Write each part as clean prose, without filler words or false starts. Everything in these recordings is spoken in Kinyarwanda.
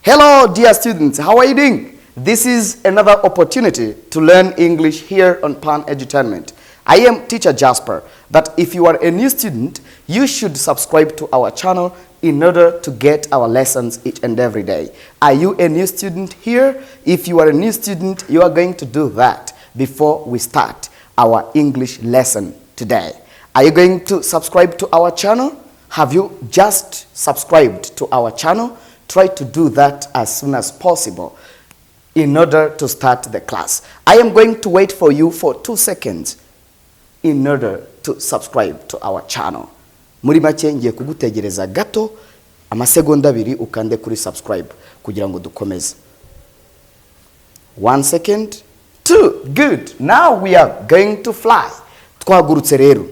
Hello, dear students. How are you doing? This is another opportunity to learn English here on Pan Edutainment. I am Teacher Jasper, but if you are a new student, you should subscribe to our channel in order to get our lessons each and every day. Are you a new student here? If you are a new student, you are going to do that before we start our English lesson today. Are you going to subscribe to our channel? Have you just subscribed to our channel? Try to do that as soon as possible in order to start the class. I am going to wait for you for 2 seconds in order to subscribe to our channel. Muri make ngiye kugutegereza gato amasegonda abiri ukande kuri subscribe kugira ngo dukomeze. 1 second, 2, good. Now we are going to fly. Twagurutse rero.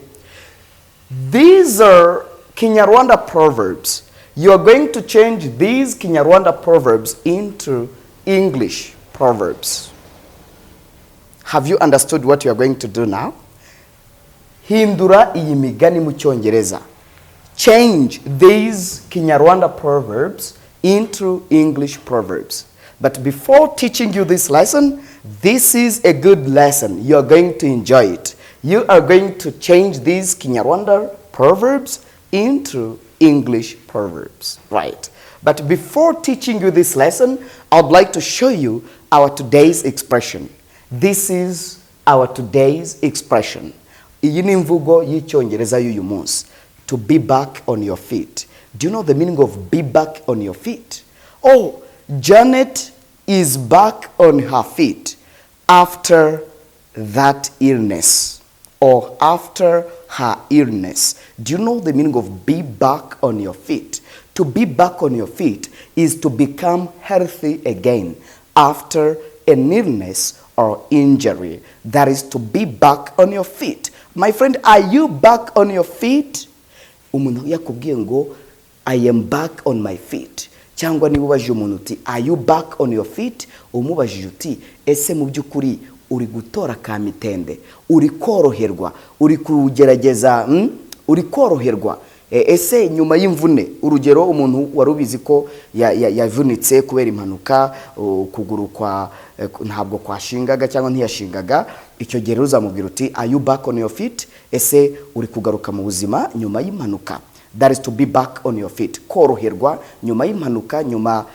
These are Kinyarwanda proverbs. You are going to change these Kinyarwanda proverbs into English proverbs. Have you understood what you are going to do now? Hindura iyi migani mu Cyongereza. Change these Kinyarwanda proverbs into English proverbs. But before teaching you this lesson, this is a good lesson. You are going to enjoy it. You are going to change these Kinyarwanda proverbs into English proverbs, right? But before teaching you this lesson, I would like to show you our today's expression. This is our today's expression. Iyi ni imvugo y'Icyongereza y'uyu munsi. To be back on your feet. Do you know the meaning of be back on your feet? Oh, Janet is back on her feet after that illness, or after her illness. Do you know the meaning of be back on your feet? To be back on your feet is to become healthy again after an illness or injury. That is to be back on your feet. My friend, are you back on your feet? Umuntu yakubwiye ngo I am back on my feet. Cyangwa niba ubajije umuntu uti are you back on your feet? Umubajije uti ese mu by'ukuri uri gutora ka mitende, uri koroherwa, uri kugerageza, uri koroherwa. Ese nyuma y'imvune, urugero umuntu warubizi ko yavunitse kubera impanuka, ukuguru kwa ntabwo kwashingaga cyangwa ntiyashingaga, icyo gihe uzamubwira uti are you back on your feet? Ese uri kugaruka mu buzima nyuma y'impanuka. That is to be back on your feet. Koroherwa nyuma y'impanuka, nyuma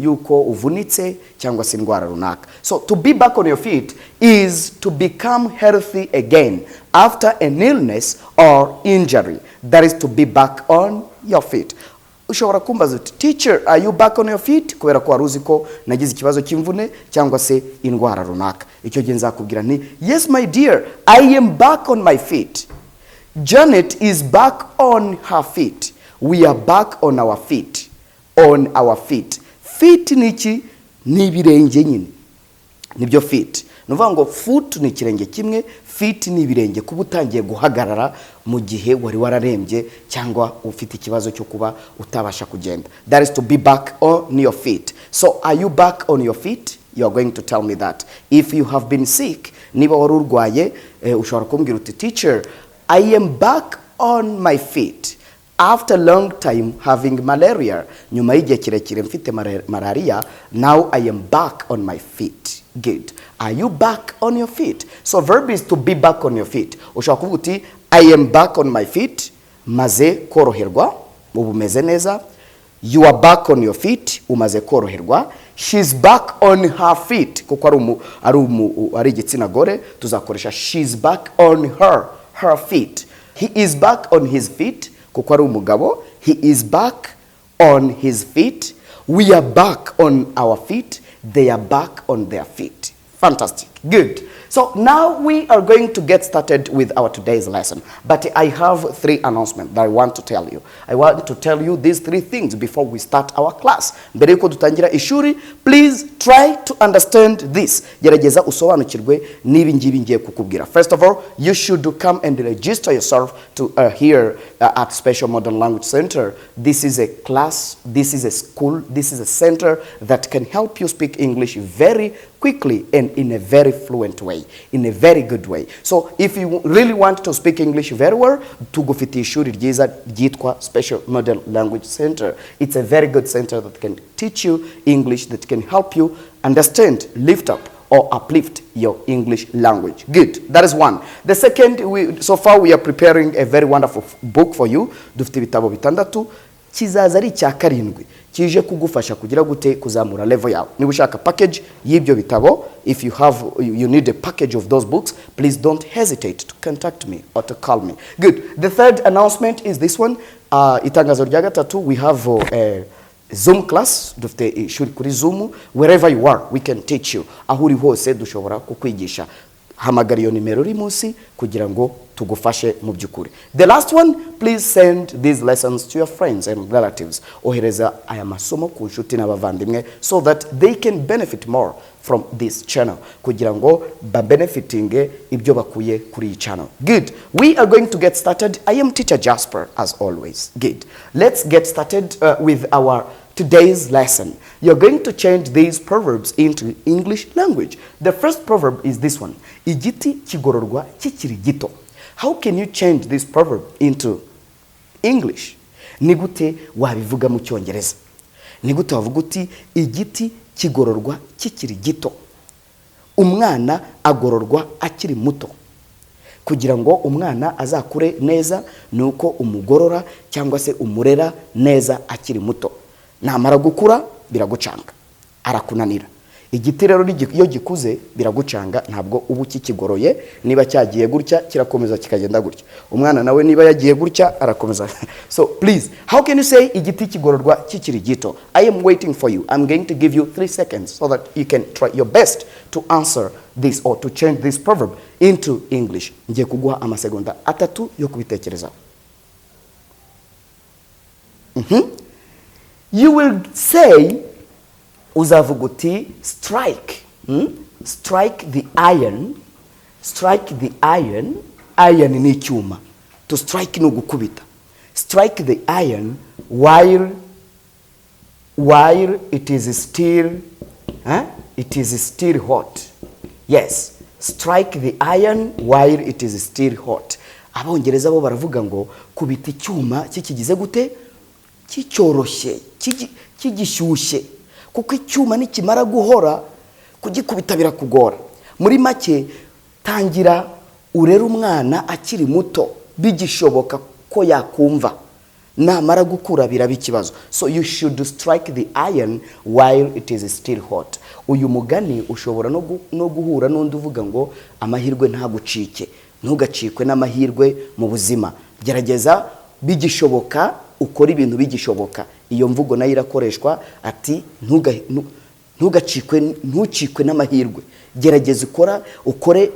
yuko uvunitse cyangwa se indwara runaka. So to be back on your feet is to become healthy again after an illness or injury. That is to be back on your feet. Ushobora kumbaza uti teacher, are you back on your feet? Kubera ko waruzi ko nagize ikibazo cy'imvune cyangwa se indwara runaka. Icyo gihe nzakubwira nti yes my dear, I am back on my feet. Janet is back on her feet. We are back on our feet. On our feet. Feet niki ni ibirenge nyine. Nibyo feet. Nuvuga ngo foot ni ikirenge kimwe, feet ni ibirenge kuba utangiye guhagarara mu gihe wari wararembye cyangwa ufite ikibazo cyo kuba utabasha kugenda. That is to be back on your feet. So are you back on your feet? You are going to tell me that. If you have been sick, niba wari urwaye, ushobora kumbwira uti teacher, I am back on my feet after a long time having malaria. Nyuma y'igihe kirekire mfite malaria, now I am back on my feet. Good. Are you back on your feet? So verb is to be back on your feet. Ushobora kuvuga uti I am back on my feet, maze koroherwa, ubu meze neza. You are back on your feet, umaze koroherwa. She's back on her feet. Kuko ari igitsina gore, tuzakoresha she's back on her feet. He is back on his feet. Kuko ari umugabo, he is back on his feet. We are back on our feet. They are back on their feet. Fantastic. Good. So now we are going to get started with our today's lesson. But I have 3 announcements that I want to tell you. I want to tell you these 3 things before we start our class. Mbere yuko dutangira ishuri, please try to understand this. Gerageza usobanukirwe nibi ngibi ngiye kukubwira. First of all, you should come and register yourself to here at Special Modern Language Center. This is a class, this is a school, this is a center that can help you speak English very quickly and in a very fluent way, in a very good way. So if you really want to speak English very well, tugufitiye ishuri ryiza ryitwa Special Model Language Center. It's a very good center that can teach you English, that can help you understand, lift up, or uplift your English language. Good. That is one. The second, so far we are preparing a very wonderful book for you. Dufite ibitabo bitandatu. Kizaza ari cya karindwi kije kugufasha kugira gute kuzamura level yawe. Niba ushaka package y'ibyo bitabo, if you need a package of those books, please don't hesitate to contact me or to call me. Good. The third announcement is this one. Itangazo rya gatatu, we have a Zoom class, dufite ishuri kuri Zoom. Wherever you are, we can teach you. Aho uri hose dushobora kukwigisha. Hamagara iyo nimero uri munsi kugira ngo tugufashe mu byukuri. The last one, please send these lessons to your friends and relatives. Ohereza aya masomo ku nshuti n'abavandimwe so that they can benefit more from this channel kugira ngo ba benefiting ibyo bakuye kuri iyi channel. Good. We are going to get started. I am Teacher Jasper as always. Good. Let's get started with our today's lesson. You're going to change these proverbs into English language. The first proverb is this one. Igiti kigororwa kikiri gito. How can you change this proverb into English? Nigute wabivuga mu Cyongereza? Nigute wavuga uti igiti kigororwa kikiri gito. Umwana agororwa akiri muto. Kugira ngo umwana azakure neza nuko umugorora cyangwa se umurera neza akiri muto. Namara gukura biragucanga, arakunanira. Igiti rero iyo gikuze biragucanga, ntabwo ubu kikigoroye. Niba cyagiye gutya kirakomeza kikagenda gutya. Umwana nawe niba yagiye gutya arakomeza. So please, how can you say igiti kigororwa kikiri gito? I am waiting for you. I'm going to give you 3 seconds so that you can try your best to answer this or to change this proverb into English. Ngiye kuguha amasegonda 3 yo kubitekerezaho. You will say, uzavuga uti strike. Strike the iron. Strike the iron. Iron ni icyuma. To strike ni gukubita. Strike the iron while it is still hot. Yes. Strike the iron while it is still hot. Abongereza bo baravuga ngo kubita icyuma kikigize gute? Kicyoroshye, kigishyushye. Kuko icyuma nikimara guhora kugikubita birakugora. Muri make tangira urera umwana akiri muto bigishoboka ko yakumva. Namara gukura biraba ikibazo. So you should strike the iron while it is still hot. Uyu mugani ushobora no guhura n'undi uvuga ngo amahirwe ntagucike. Ntugacikwe n'amahirwe mu buzima. Gerageza bigishoboka ukora ibintu bigishoboka. Iyo mvugo nayo irakoreshwa ati ntucikwe n'amahirwe. Gerageza ukore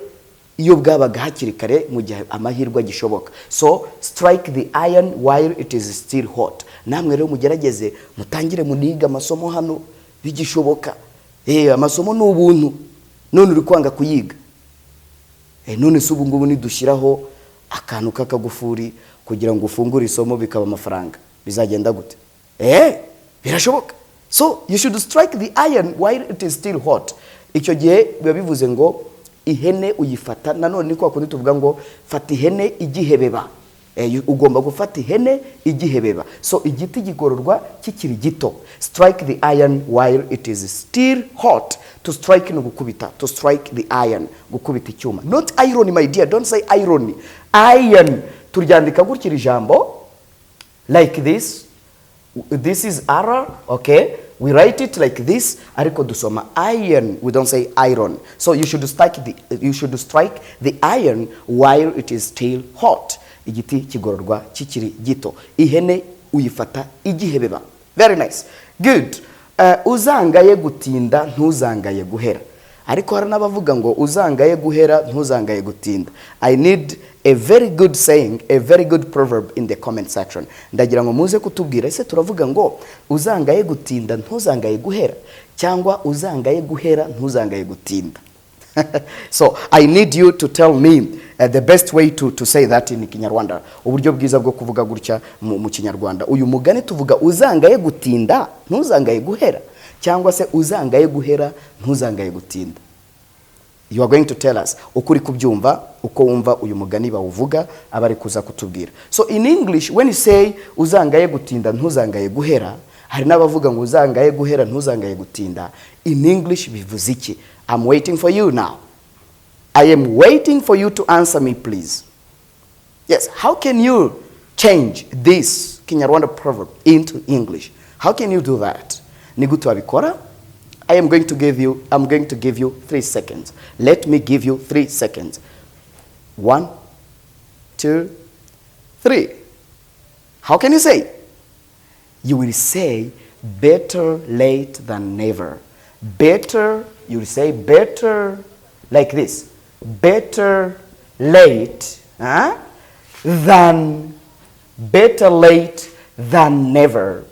iyo bwabaga hakiri kare mu gihe amahirwe agishoboka. So strike the iron while it is still hot. Namwe rero mugerageze mutangire muniga amasomo hano bigishoboka. Amasomo n'ubuntu none uri kwanga kuyiga. None subu ngubu nidushiraho akantu kakagufuri kugira ngo ufungure isomo bikaba amafaranga bizagenda gute? Birashoboka. So you should strike the iron while it is still hot. Icyo gihe biba bivuze ngo ihene uyifata, nanone niko akundi tuvuga ngo fata ihene igihebeba. Ugomba gufata ihene igihebeba. So igiti gigororwa kikiri gito. Strike the iron while it is still hot. To strike no gukubita. To strike the iron, gukubita icyuma. Not irony, my dear. Don't say irony. Iron. Turyandika gutya ijambo like this. This is R, okay? We write it like this. Ariko dusoma iron. We don't say iron. So you should strike the iron while it is still hot. Igiti kigororwa kikiri gito. Ihene uyifata igihebeba. Very nice. Good. Uzangaye gutinda ntuzangaye guhera. Ariko hari n'abavuga ngo uzangaye guhera ntuzangaye gutinda. I need a very good saying, a very good proverb in the comment section. Ndagira ngo muze kutubwira ese turavuga ngo uzangaye gutinda ntuzangaye guhera cyangwa uzangaye guhera ntuzangaye gutinda. So I need you to tell me the best way to say that in Kinyarwanda. Uburyo bwiza bwo kuvuga gutya mu Kinyarwanda. Uyu mugani tuvuga uzangaye gutinda ntuzangaye guhera cyangwa se uzangaye guhera ntuzangaye gutinda. You are going to tell us uko uri kubyumva, uko wumva uyu mugani bawuvuga, abari kuza kutubwira. So in English, when you say uzangaye gutinda ntuzangaye guhera, hari n'abavuga ngo uzangaye guhera ntuzangaye gutinda. In English bivuze iki? I'm waiting for you now. I am waiting for you to answer me, please. Yes, how can you change this Kinyarwanda proverb into English? How can you do that? Ni gute wabikora? I'm going to give you 3 seconds. Let me give you 3 seconds. 1, 2, 3. How can you say? You will say better late than never. Better, you will say better like this. Better late than never.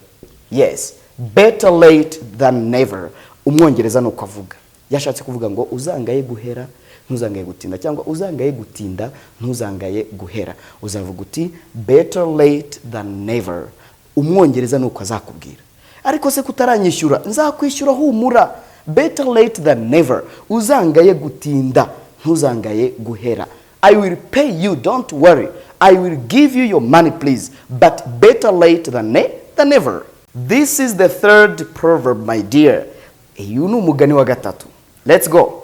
Yes, better late than never. Umwongereza nuko avuga. Yashatse kuvuga ngo uzangaye guhera ntuzangaye gutinda, cyangwa uzangaye gutinda ntuzangaye guhera. Uzavuga uti better late than never. Umwongereza nuko azakubwira. Ariko se kutaranyishyura nzakwishyura humura. Better late than never. Uzangaye gutinda ntuzangaye guhera. I will pay you, don't worry. I will give you your money, please. But better late than never. This is the third proverb, my dear. Uyu ni umugani wa gatatu. Let's go.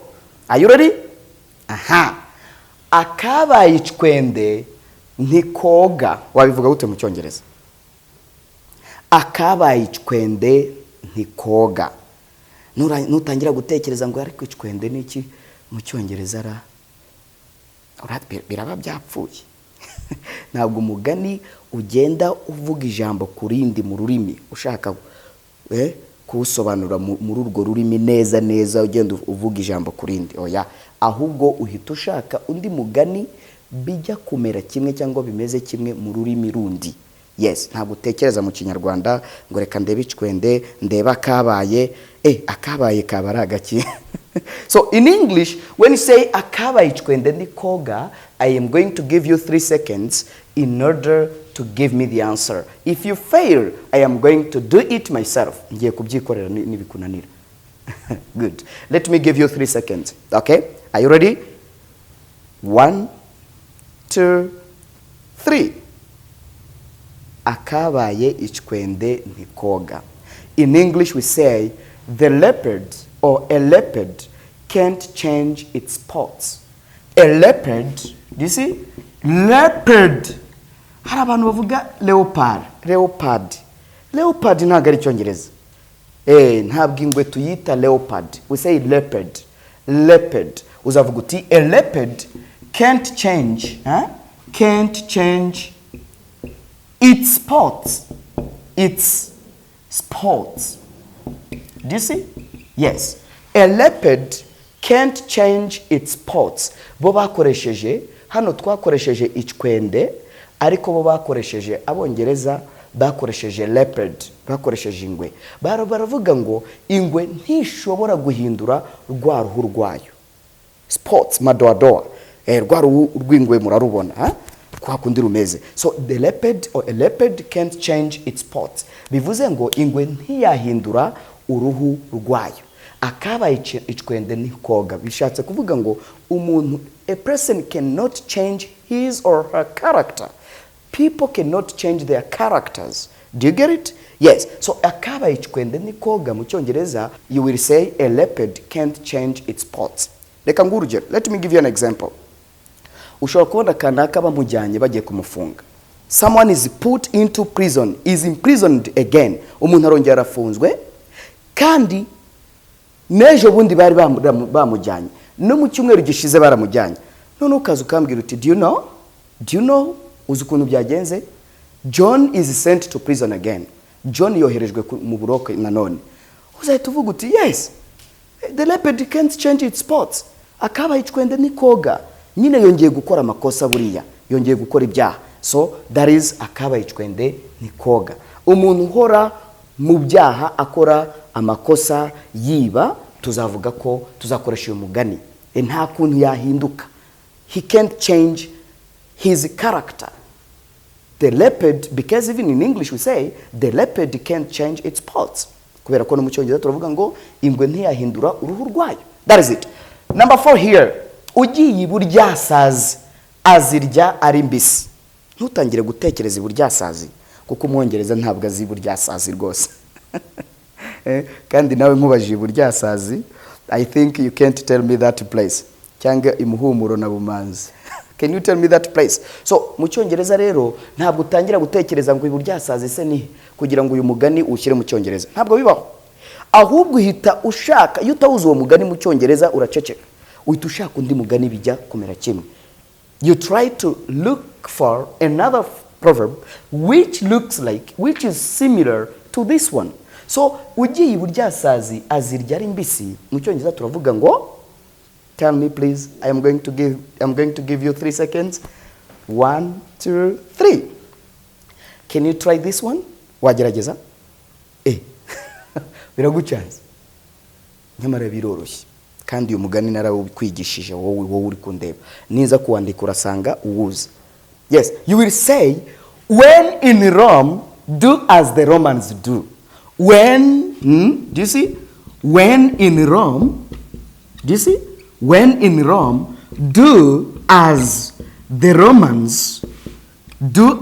Are you ready? Aha. Akabaye icwende ntikoga. Wabivuga gute mu Cyongereza? Akabaye icwende ntikoga. Nutangira gutekereza ngo ariko icwende ni iki mu Cyongereza ra? Biraba byapfuye. Ntabwo umugani ugenda uvuga ijambo kurindi mu rurimi ushaka kuwusobanura muri urwo rurimi neza ugenda uvuga ijambo kurindi. Oya, ahubwo uhita ushaka undi mugani bijya kumera kimwe cyangwa bimeze kimwe mu rurimi rundi. Yes, ntabwo utekereza mu Kinyarwanda ngo reka ndebe icwende ndeba akabaye akabaye kabara agaki. So in English, when you say akabaye icwende ntikoga, I am going to give you 3 seconds in order to give me the answer. If you fail, I am going to do it myself. Ngiye kubyikorera nibikunanira. Good. Let me give you 3 seconds. Okay? Are you ready? 1, 2, 3. Akabaye icwende ntikoga. In English we say the leopard or a leopard can't change its spots. A leopard, do you see? Leopard. Hari abantu bavuga leopard. Leopard ntabwo ari Cyongereza. Ntabwo ingwe tuyita leopard. We say leopard. Leopard. Uzavuga uti a leopard can't change its spots. Its spots. Do you see? Yes. A leopard can't change its spots. Bo bakoresheje, hano twakoresheje icwende, ariko bo bakoresheje, Abongereza bakoresheje leopard, bakoresheje ingwe. Baravuga ngo ingwe ntishobora guhindura rwa ruhu rwayo. Spots, madoadoa. Rwa ruhu rw'ingwe murarubona, kwa kundi rumeze. So the leopard or a leopard can't change its spots. Bivuze ngo ingwe ntiyahindura uruhu rwayo. Akabaye icwende ntikoga. Bishatse kuvuga ngo umuntu, a person cannot change his or her character. People cannot change their characters. Do you get it? Yes. So akabaye icwende ntikoga mu Cyongereza, you will say a leopard can't change its spots. Let me give you an example. Ushobora kubona kanaka bamujyanye bagiye kumufunga. Someone is put into prison, is imprisoned again. Umuntu arongera arafunzwe kandi nejo bundi bari bamujyanye. No mu cyumweru gishize baramujyanye. None ukaza ukambwira uti do you know uzi ukuntu byagenze? John is sent to prison again. John yoherejwe mu buroko nanone. Uzahita uvuga uti yes, the leopard can't change its spots. Akabaye icwende ntikoga. Nyine yongeye gukora amakosa buriya, yongeye gukora ibyaha. So that is akabaye icwende ntikoga. Umuntu uhora mu byaha akora amakosa yiba, tuzavuga ko tuzakoresha uyu mugani. Nta kuntu yahinduka. He can't change his character. The leopard, because even in English we say the leopard can't change its spots. Kubera ko no mu Cyongereza turavuga ngo ingwe ntiyahindura uruhu rwayo. That is it. Number 4 here. Ugiye iburyasazi azirya ari mbisi. Ntutangire gutekereza iburyasazi kuko umwongereza ntabwo azi iburyasazi rwose. Kandi nawe nkubajije iburyasazi, I think you can't tell me that place. Cyangwa imuhumuro na bumanzi. Can you tell me that place? So mu Cyongereza rero ntabwo utangira gutekereza ngo iburyasazi se ni kugira ngo uyu mugani ushyire mu Cyongereza. Ntabwo bibaho. Ahubwo uhita ushaka, iyo utawuzi uwo mugani mu Cyongereza uraceceka. Uhita ushaka undi mugani bijya kumera kimwe. You try to look for another proverb which is similar to this one. So ugiye iburyasazi azirya ari mbisi, mu Cyongereza turavuga ngo, tell me please, I'm going to give you 3 seconds. 1, 2, 3. Can you try this one? Wagerageza? Biragucanze. Nyamara biroroshye. Kandi uyu mugani narawukwigishije wowe uri kundeba. Niza kuwandika urasanga uwuzi. Yes, you will say, when in Rome, do as the Romans do. When, do you see? When in Rome, do you see? When in Rome, do as the Romans do.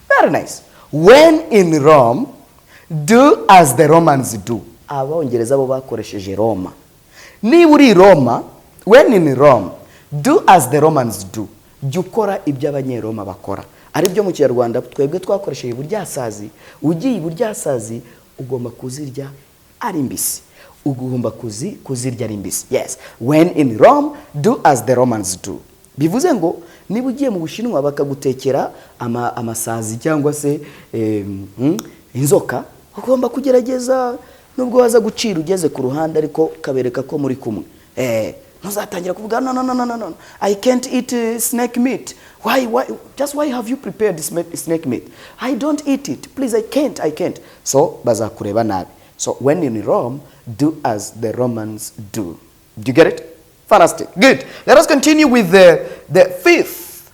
Very nice. When in Rome, do as the Romans do. Abongereza bo bakoresheje Roma. Niba uri Roma, when in Rome, do as the Romans do. Jya ukora ibyo abanyeroma bakora. Ari byo mu Kinyarwanda twebwe twakoresheje iburyasazi. Ugiye iburyasazi ugomba kuzirya ari mbisi. Ugomba kuzirya ari mbisi. Yes. When in Rome, do as the Romans do. Bivuze ngo niba ugiye mu Bushinwa bakagutekera amasazi cyangwa se inzoka, ugomba kugerageza nubwo waza gucira ugeze ku ruhande ariko kabereka ko muri kumwe. Ntuzatangira kuvuga no, I can't eat snake meat. Why have you prepared this snake meat? I don't eat it. Please, I can't. So bazakureba nabi. So when in Rome, do as the Romans do. Do you get it? Fantastic. Good. Let us continue with the 5th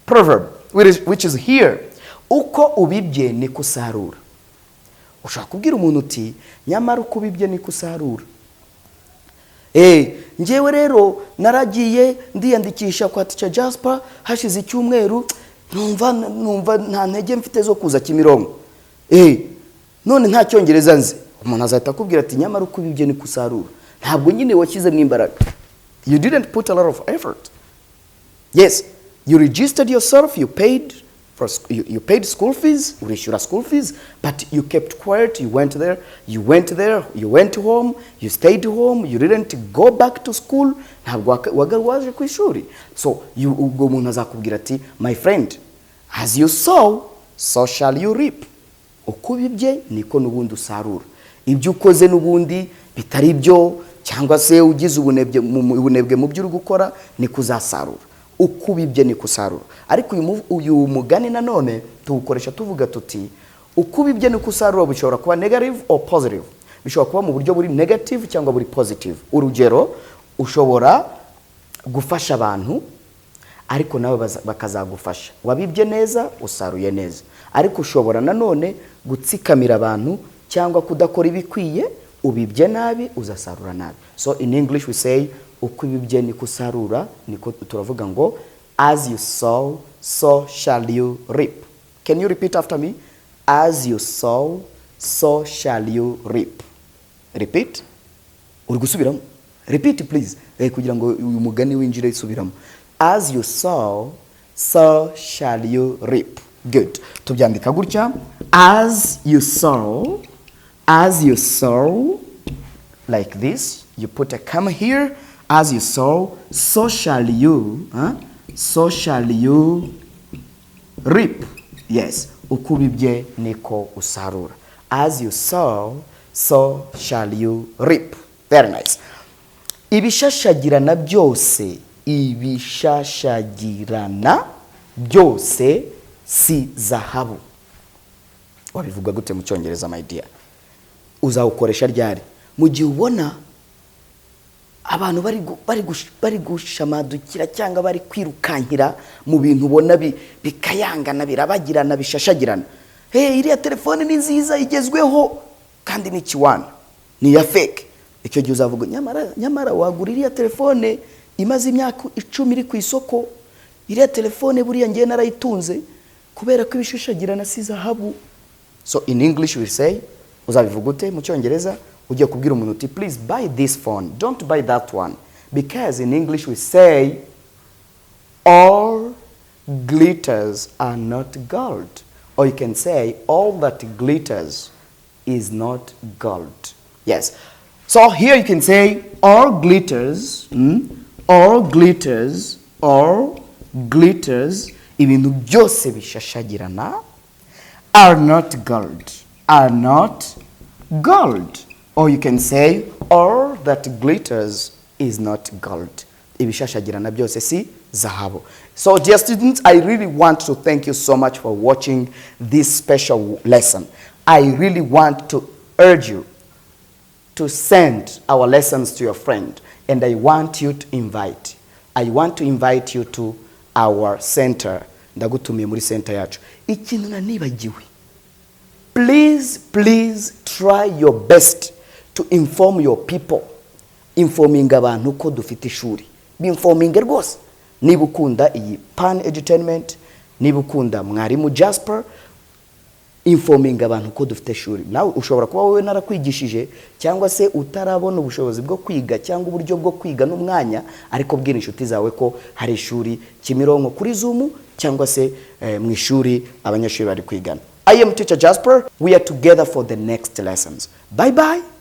proverb, which is here. Uko ubibye ni kusarura. Ushaka kubwira umuntu uti nyamara uko ubibye ni kusarura. Njewe rero naragiye ndiyandikisha kwa Teacher Jasper hashize icyumweru numva nta ntege mfite zo kuza Kimironko. None nta Cyongereza nzi. Umuntu azahita akubwira ati nyamara uko ubibye ni kusarura. Ntabwo nyine wakize n'imbaraga. You didn't put a lot of effort. Yes, you registered yourself, you paid school fees, urishyura school fees, but you kept quiet, you went home, you stayed home, you didn't go back to school, ntabwo waje ku ishuri. So ubwo umuntu azakubwira ati, my friend, as you sow, so shall you reap. Uko ubibye niko n'ubundi usarura. Ibyo ukoze n'ubundi bitari byo cyangwa se ugize ubunebwe mu byo uri gukora ni kuzasarura. Uko ubibye ni kusarura. Ariko uyu mugani nanone tuwukoresha tuvuga tuti uko ubibye ni kusarura bishobora kuba negative or positive. Bishobora kuba mu buryo buri negative cyangwa buri positive. Urugero, ushobora gufasha abantu ariko nawe bakazagufasha. Wabibye neza usaruye neza. Ariko ushobora nanone gutsikamira abantu cyangwa kudakora ibikwiye, ubibye nabi uzasarura nabi. So in English we say uko ibibye ni kusarura, niko turavuga ngo as you sow, so shall you reap. Can you repeat after me? As you sow, so shall you reap. Repeat. Uri gusubiramo? Repeat please. Kugira ngo uyu mugani winjire isubiramo. As you sow, so shall you reap. Good. Tubyandika gutya. As you sow, like this. You put a comma here. As you sow, so shall you reap. Yes. Uko ubibye niko usarura. As you sow, so shall you reap. Very nice. Ibishashagirana byose si zahabu. Wabivuga gute mu Cyongereza my dear? Uzawukoresha ryari? Mu gihe ubona abantu bari gushamadukira cyangwa bari kwirukankira mu bintu ubona bikayangana birabagirana bishashagirana. Iriya telefone ni nziza igezweho kandi ni kiwana, ni ya fake. icyo gihe uzavuga nyamara wagura iriya telefone imaze imyaka 10 iri ku isoko, iriya telefone buriya ngiye narayitunze kubera ko ibishishagirana si zahabu. So in English we say, uzabivuga ute mu Cyongereza? Ugiye kubwira umuntu uti please buy this phone, don't buy that one, because in English we say all glitters are not gold, or you can say all that glitters is not gold. Yes, so here you can say all glitters, ibintu byose bishashagirana are not gold, or you can say all that glitters is not gold, ibishashagirana byose si zahabu. So dear students, I really want to thank you so much for watching this special lesson. I really want to urge you to send our lessons to your friend, and I want to invite you to our center. Ndagutumiye muri center yacu. Ikintu nanibagiwe, please try your best to inform your people. Informing abantu ko dufite ishuri, informing rwose. Niba ukunda iyi Pan Entertainment, niba ukunda mwarimu Jasper, informing abantu ko dufite ishuri. Nawe ushobora kuba wowe narakwigishije cyangwa se utarabona ubushobozi bwo kwiga cyangwa uburyo bwo kwiga n'umwanya, ariko bwira inshuti zawe ko hari ishuri Kimironko kuri Zoom cyangwa se mu ishuri abanyeshuri bari kwigana. I am teacher Jasper. We are together for the next lessons. Bye bye.